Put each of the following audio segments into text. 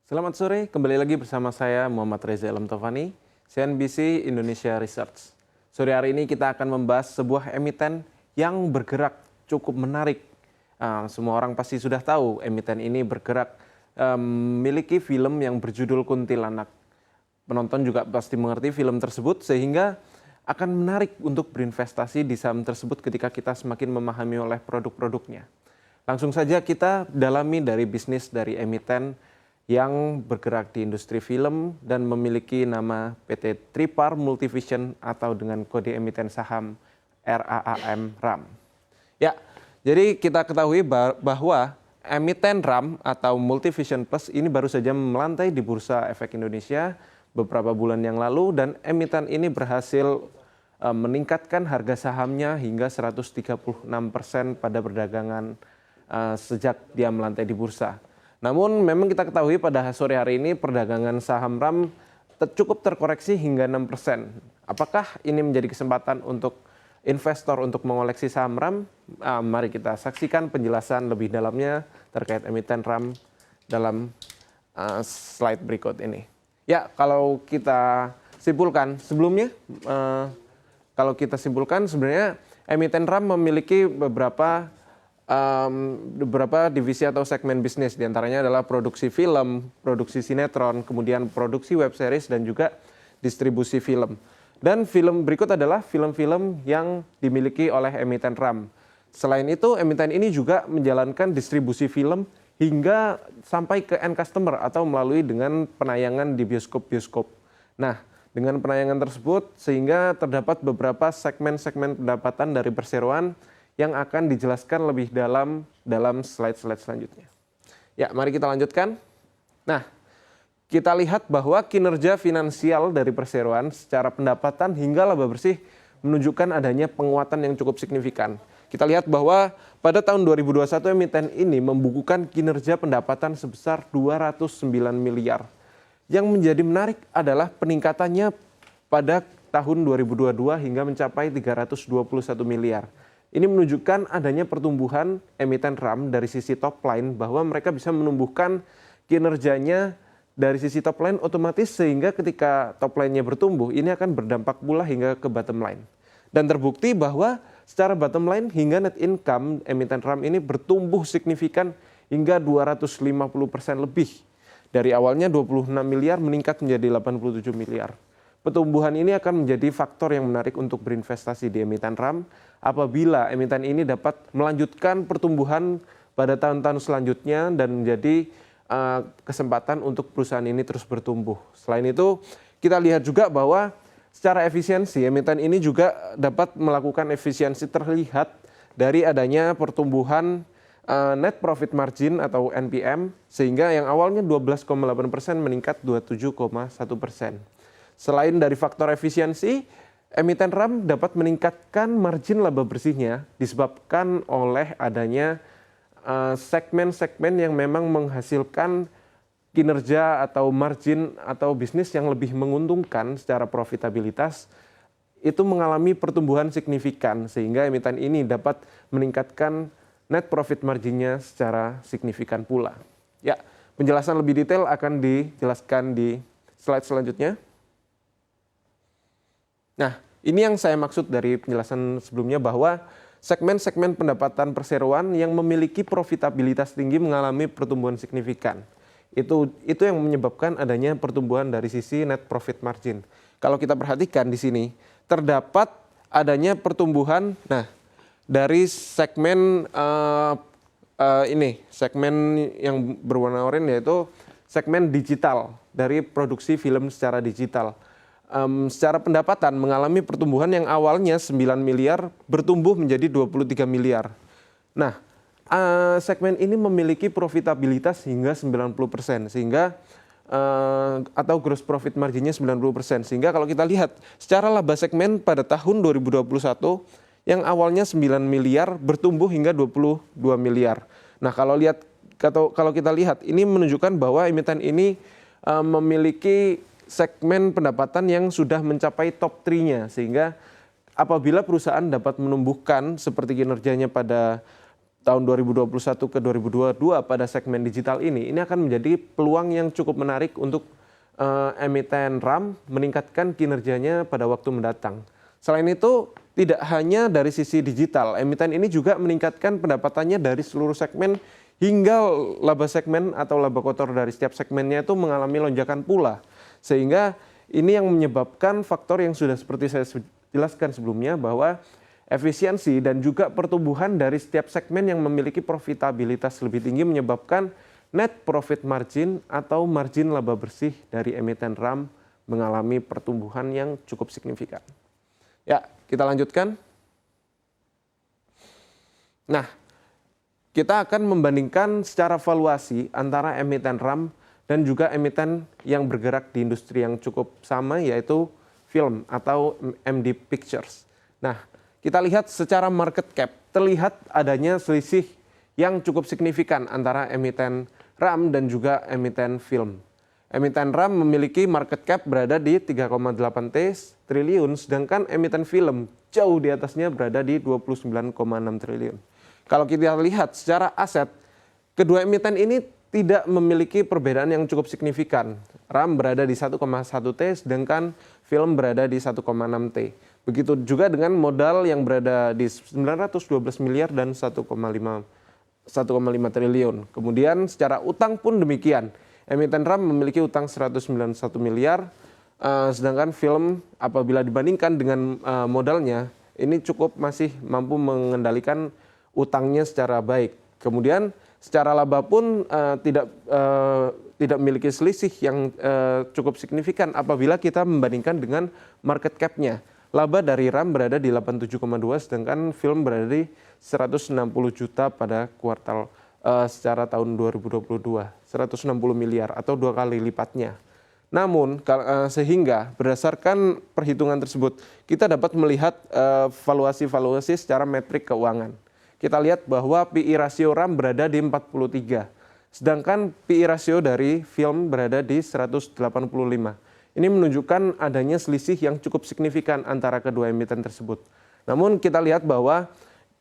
Selamat sore, kembali lagi bersama saya Muhammad Reza Ilham Taufani, CNBC Indonesia Research. Sore hari ini kita akan membahas sebuah emiten yang bergerak cukup menarik. Semua orang pasti sudah tahu emiten ini bergerak memiliki film yang berjudul Kuntilanak. Penonton juga pasti mengerti film tersebut sehingga akan menarik untuk berinvestasi di saham tersebut ketika kita semakin memahami oleh produk-produknya. Langsung saja kita dalami dari bisnis dari emiten yang bergerak di industri film dan memiliki nama PT Tripar Multivision atau dengan kode emiten saham RAM RAM. Ya, jadi kita ketahui bahwa emiten RAM atau Multivision Plus ini baru saja melantai di Bursa Efek Indonesia beberapa bulan yang lalu dan emiten ini berhasil meningkatkan harga sahamnya hingga 136% pada perdagangan sejak dia melantai di bursa. Namun memang kita ketahui pada sore hari ini perdagangan saham RAM cukup terkoreksi hingga 6%. Apakah ini menjadi kesempatan untuk investor untuk mengoleksi saham RAM? Mari kita saksikan penjelasan lebih dalamnya terkait emiten RAM dalam slide berikut ini. Ya, kalau kita simpulkan sebelumnya, sebenarnya emiten RAM memiliki beberapa divisi atau segmen bisnis, diantaranya adalah produksi film, produksi sinetron, kemudian produksi web series dan juga distribusi film. Dan film berikut adalah film-film yang dimiliki oleh emiten RAM. Selain itu, emiten ini juga menjalankan distribusi film hingga sampai ke end customer atau melalui dengan penayangan di bioskop-bioskop. Nah, dengan penayangan tersebut sehingga terdapat beberapa segmen-segmen pendapatan dari perseroan yang akan dijelaskan lebih dalam slide-slide selanjutnya. Ya, mari kita lanjutkan. Nah, kita lihat bahwa kinerja finansial dari perseroan secara pendapatan hingga laba bersih menunjukkan adanya penguatan yang cukup signifikan. Kita lihat bahwa pada tahun 2021 emiten ini membukukan kinerja pendapatan sebesar 209 miliar. Yang menjadi menarik adalah peningkatannya pada tahun 2022 hingga mencapai 321 miliar. Ini menunjukkan adanya pertumbuhan emiten RAM dari sisi top line bahwa mereka bisa menumbuhkan kinerjanya dari sisi top line otomatis sehingga ketika top line-nya bertumbuh ini akan berdampak pula hingga ke bottom line. Dan terbukti bahwa secara bottom line hingga net income emiten RAM ini bertumbuh signifikan hingga 250% lebih. Dari awalnya 26 miliar meningkat menjadi 87 miliar. Pertumbuhan ini akan menjadi faktor yang menarik untuk berinvestasi di emiten RAM apabila emiten ini dapat melanjutkan pertumbuhan pada tahun-tahun selanjutnya dan menjadi kesempatan untuk perusahaan ini terus bertumbuh. Selain itu, kita lihat juga bahwa secara efisiensi emiten ini juga dapat melakukan efisiensi terlihat dari adanya pertumbuhan net profit margin atau NPM sehingga yang awalnya 12,8% meningkat 27,1%. Selain dari faktor efisiensi, emiten RAM dapat meningkatkan margin laba bersihnya disebabkan oleh adanya segmen-segmen yang memang menghasilkan kinerja atau margin atau bisnis yang lebih menguntungkan secara profitabilitas itu mengalami pertumbuhan signifikan sehingga emiten ini dapat meningkatkan net profit marginnya secara signifikan pula. Ya, penjelasan lebih detail akan dijelaskan di slide selanjutnya. Nah, ini yang saya maksud dari penjelasan sebelumnya bahwa segmen-segmen pendapatan perseroan yang memiliki profitabilitas tinggi mengalami pertumbuhan signifikan. Itu yang menyebabkan adanya pertumbuhan dari sisi net profit margin. Kalau kita perhatikan di sini, terdapat adanya pertumbuhan dari segmen segmen yang berwarna oranye yaitu segmen digital dari produksi film secara digital. Secara pendapatan mengalami pertumbuhan yang awalnya 9 miliar bertumbuh menjadi 23 miliar. Nah, segmen ini memiliki profitabilitas hingga 90% sehingga atau gross profit marginnya 90%. Sehingga kalau kita lihat secara laba segmen pada tahun 2021 yang awalnya 9 miliar bertumbuh hingga 22 miliar. Nah, kalau kita lihat ini menunjukkan bahwa emiten ini memiliki segmen pendapatan yang sudah mencapai top 3-nya sehingga apabila perusahaan dapat menumbuhkan seperti kinerjanya pada tahun 2021 ke 2022 pada segmen digital ini akan menjadi peluang yang cukup menarik untuk emiten RAM meningkatkan kinerjanya pada waktu mendatang. Selain itu, tidak hanya dari sisi digital, emiten ini juga meningkatkan pendapatannya dari seluruh segmen hingga laba segmen atau laba kotor dari setiap segmennya itu mengalami lonjakan pula. Sehingga ini yang menyebabkan faktor yang sudah seperti saya jelaskan sebelumnya bahwa efisiensi dan juga pertumbuhan dari setiap segmen yang memiliki profitabilitas lebih tinggi menyebabkan net profit margin atau margin laba bersih dari emiten RAM mengalami pertumbuhan yang cukup signifikan. Ya, kita lanjutkan. Nah, kita akan membandingkan secara valuasi antara emiten RAM dan juga emiten yang bergerak di industri yang cukup sama, yaitu film atau MD Pictures. Nah, kita lihat secara market cap, terlihat adanya selisih yang cukup signifikan antara emiten RAM dan juga emiten film. Emiten RAM memiliki market cap berada di 3,8 triliun, sedangkan emiten film jauh di atasnya berada di 29,6 triliun. Kalau kita lihat secara aset, kedua emiten ini tidak memiliki perbedaan yang cukup signifikan. RAM berada di 1,1 T, sedangkan film berada di 1,6 T. Begitu juga dengan modal yang berada di 912 miliar dan 1,5 triliun. Kemudian secara utang pun demikian. Emiten RAM memiliki utang 191 miliar, sedangkan film apabila dibandingkan dengan modalnya, ini cukup masih mampu mengendalikan utangnya secara baik. Kemudian secara laba pun tidak memiliki selisih yang cukup signifikan apabila kita membandingkan dengan market cap-nya. Laba dari RAM berada di 87,2, sedangkan film berada di 160 juta pada kuartal secara tahun 2022, 160 miliar atau 2 kali lipatnya. Namun sehingga berdasarkan perhitungan tersebut kita dapat melihat valuasi secara metrik keuangan. Kita lihat bahwa PI rasio RAM berada di 43, sedangkan PI rasio dari film berada di 185. Ini menunjukkan adanya selisih yang cukup signifikan antara kedua emiten tersebut. Namun kita lihat bahwa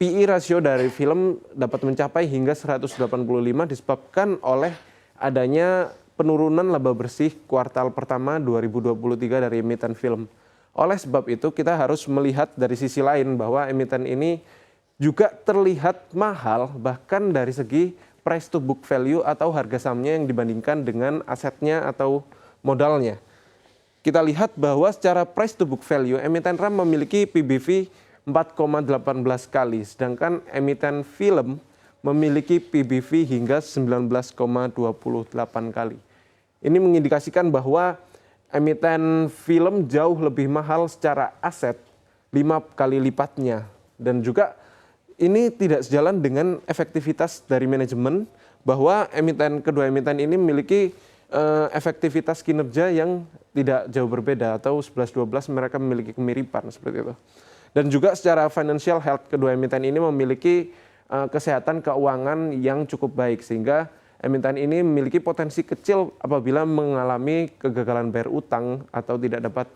PI rasio dari film dapat mencapai hingga 185 disebabkan oleh adanya penurunan laba bersih kuartal pertama 2023 dari emiten film. Oleh sebab itu kita harus melihat dari sisi lain bahwa emiten ini juga terlihat mahal bahkan dari segi price to book value atau harga sahamnya yang dibandingkan dengan asetnya atau modalnya. Kita lihat bahwa secara price to book value emiten RAM memiliki PBV 4,18 kali, sedangkan emiten film memiliki PBV hingga 19,28 kali. Ini mengindikasikan bahwa emiten film jauh lebih mahal secara aset 5 kali lipatnya, dan juga ini tidak sejalan dengan efektivitas dari manajemen bahwa kedua emiten ini memiliki efektivitas kinerja yang tidak jauh berbeda atau 11-12 mereka memiliki kemiripan seperti itu. Dan juga secara financial health kedua emiten ini memiliki kesehatan keuangan yang cukup baik sehingga emiten ini memiliki potensi kecil apabila mengalami kegagalan bayar utang atau tidak dapat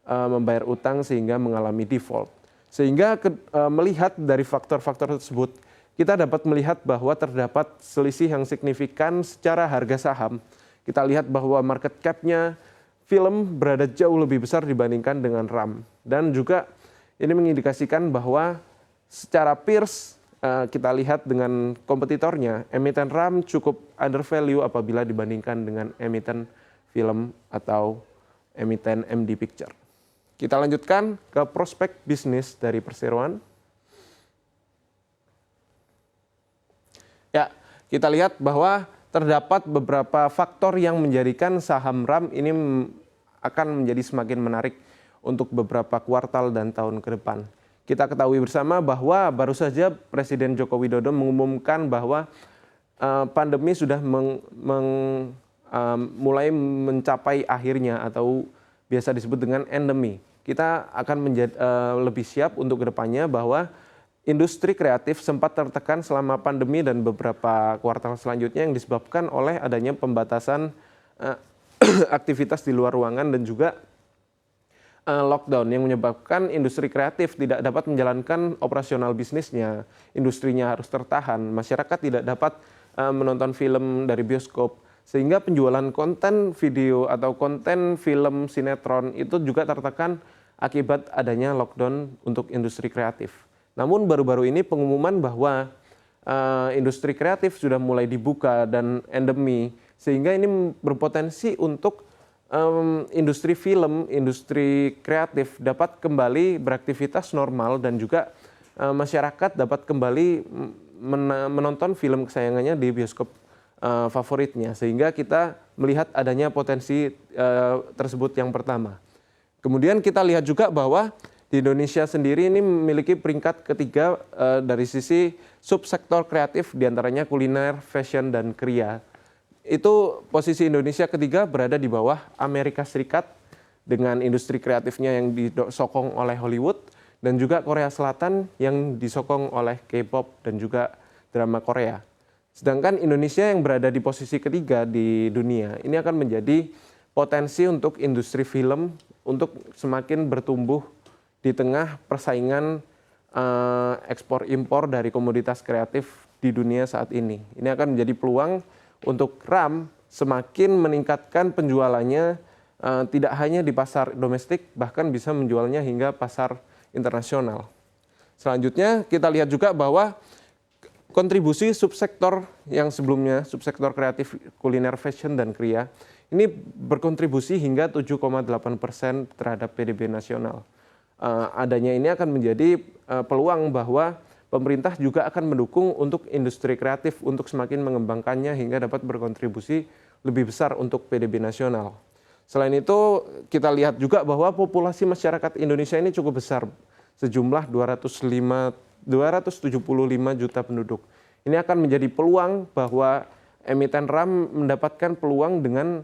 membayar utang sehingga mengalami default. Sehingga melihat dari faktor-faktor tersebut kita dapat melihat bahwa terdapat selisih yang signifikan secara harga saham. Kita lihat bahwa market cap-nya film berada jauh lebih besar dibandingkan dengan RAM. Dan juga ini mengindikasikan bahwa secara peers kita lihat dengan kompetitornya, emiten RAM cukup undervalue apabila dibandingkan dengan emiten film atau emiten MD Picture. Kita lanjutkan ke prospek bisnis dari perseroan. Ya, kita lihat bahwa terdapat beberapa faktor yang menjadikan saham RAM ini akan menjadi semakin menarik untuk beberapa kuartal dan tahun ke depan. Kita ketahui bersama bahwa baru saja Presiden Joko Widodo mengumumkan bahwa pandemi sudah mulai mencapai akhirnya atau biasa disebut dengan endemi. Kita akan lebih siap untuk kedepannya bahwa industri kreatif sempat tertekan selama pandemi dan beberapa kuartal selanjutnya yang disebabkan oleh adanya pembatasan aktivitas di luar ruangan dan juga lockdown yang menyebabkan industri kreatif tidak dapat menjalankan operasional bisnisnya, industrinya harus tertahan, masyarakat tidak dapat menonton film dari bioskop, sehingga penjualan konten video atau konten film sinetron itu juga tertekan akibat adanya lockdown untuk industri kreatif. Namun baru-baru ini pengumuman bahwa industri kreatif sudah mulai dibuka dan endemi, sehingga ini berpotensi untuk industri film, industri kreatif dapat kembali beraktivitas normal dan juga masyarakat dapat kembali menonton film kesayangannya di bioskop favoritnya, sehingga kita melihat adanya potensi tersebut yang pertama. Kemudian kita lihat juga bahwa di Indonesia sendiri ini memiliki peringkat ketiga dari sisi subsektor kreatif, diantaranya kuliner, fashion, dan kriya. Itu posisi Indonesia ketiga berada di bawah Amerika Serikat dengan industri kreatifnya yang disokong oleh Hollywood dan juga Korea Selatan yang disokong oleh K-pop dan juga drama Korea. Sedangkan Indonesia yang berada di posisi ketiga di dunia ini akan menjadi potensi untuk industri film untuk semakin bertumbuh di tengah persaingan ekspor impor dari komoditas kreatif di dunia saat ini. Ini akan menjadi peluang untuk RAM semakin meningkatkan penjualannya tidak hanya di pasar domestik, bahkan bisa menjualnya hingga pasar internasional. Selanjutnya kita lihat juga bahwa kontribusi subsektor yang sebelumnya, subsektor kreatif, kuliner, fashion, dan kriya, ini berkontribusi hingga 7,8% terhadap PDB nasional. Adanya ini akan menjadi peluang bahwa pemerintah juga akan mendukung untuk industri kreatif untuk semakin mengembangkannya hingga dapat berkontribusi lebih besar untuk PDB nasional. Selain itu, kita lihat juga bahwa populasi masyarakat Indonesia ini cukup besar, sejumlah 275 juta penduduk. Ini akan menjadi peluang bahwa emiten RAM mendapatkan peluang dengan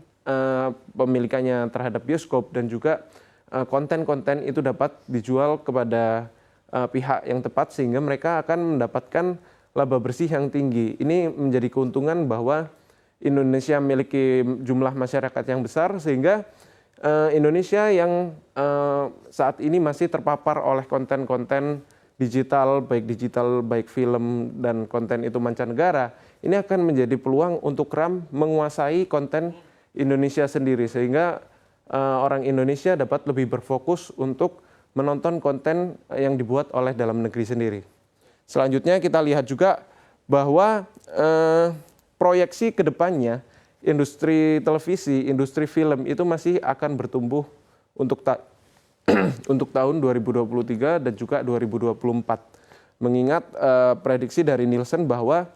pemilikannya terhadap bioskop dan juga konten-konten itu dapat dijual kepada pihak yang tepat sehingga mereka akan mendapatkan laba bersih yang tinggi. Ini menjadi keuntungan bahwa Indonesia memiliki jumlah masyarakat yang besar sehingga Indonesia yang saat ini masih terpapar oleh konten-konten digital, baik film dan konten itu mancanegara, ini akan menjadi peluang untuk RAM menguasai konten Indonesia sendiri sehingga orang Indonesia dapat lebih berfokus untuk menonton konten yang dibuat oleh dalam negeri sendiri. Selanjutnya kita lihat juga bahwa proyeksi ke depannya industri televisi, industri film itu masih akan bertumbuh untuk untuk tahun 2023 dan juga 2024. Mengingat prediksi dari Nielsen bahwa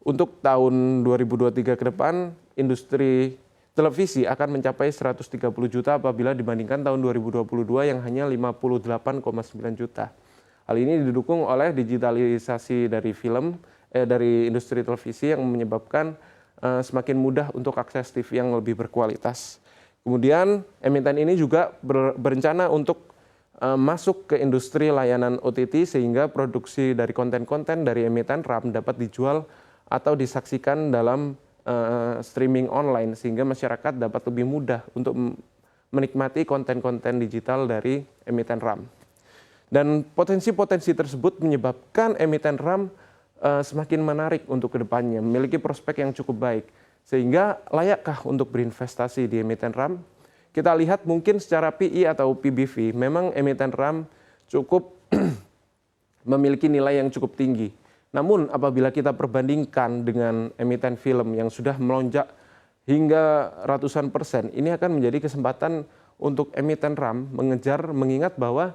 untuk tahun 2023 ke depan industri televisi akan mencapai 130 juta apabila dibandingkan tahun 2022 yang hanya 58,9 juta. Hal ini didukung oleh digitalisasi dari dari industri televisi yang menyebabkan semakin mudah untuk akses TV yang lebih berkualitas. Kemudian emiten ini juga berencana untuk masuk ke industri layanan OTT sehingga produksi dari konten-konten dari emiten RAM dapat dijual atau disaksikan dalam streaming online sehingga masyarakat dapat lebih mudah untuk menikmati konten-konten digital dari emiten RAM. Dan potensi-potensi tersebut menyebabkan emiten RAM semakin menarik untuk kedepannya, memiliki prospek yang cukup baik. Sehingga layakkah untuk berinvestasi di emiten RAM? Kita lihat mungkin secara PI atau PBV, memang emiten RAM cukup memiliki nilai yang cukup tinggi. Namun apabila kita perbandingkan dengan emiten film yang sudah melonjak hingga ratusan persen, ini akan menjadi kesempatan untuk emiten RAM mengingat bahwa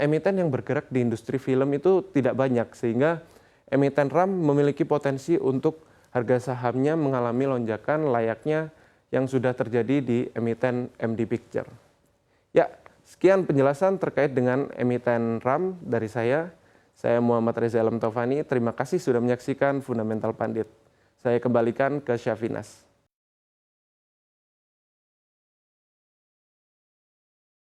emiten yang bergerak di industri film itu tidak banyak, sehingga emiten RAM memiliki potensi untuk harga sahamnya mengalami lonjakan layaknya yang sudah terjadi di emiten MD Picture. Ya, sekian penjelasan terkait dengan emiten RAM dari saya. Saya Muhammad Reza Alam Taufani, terima kasih sudah menyaksikan Fundamental Pandit. Saya kembalikan ke Syafinas.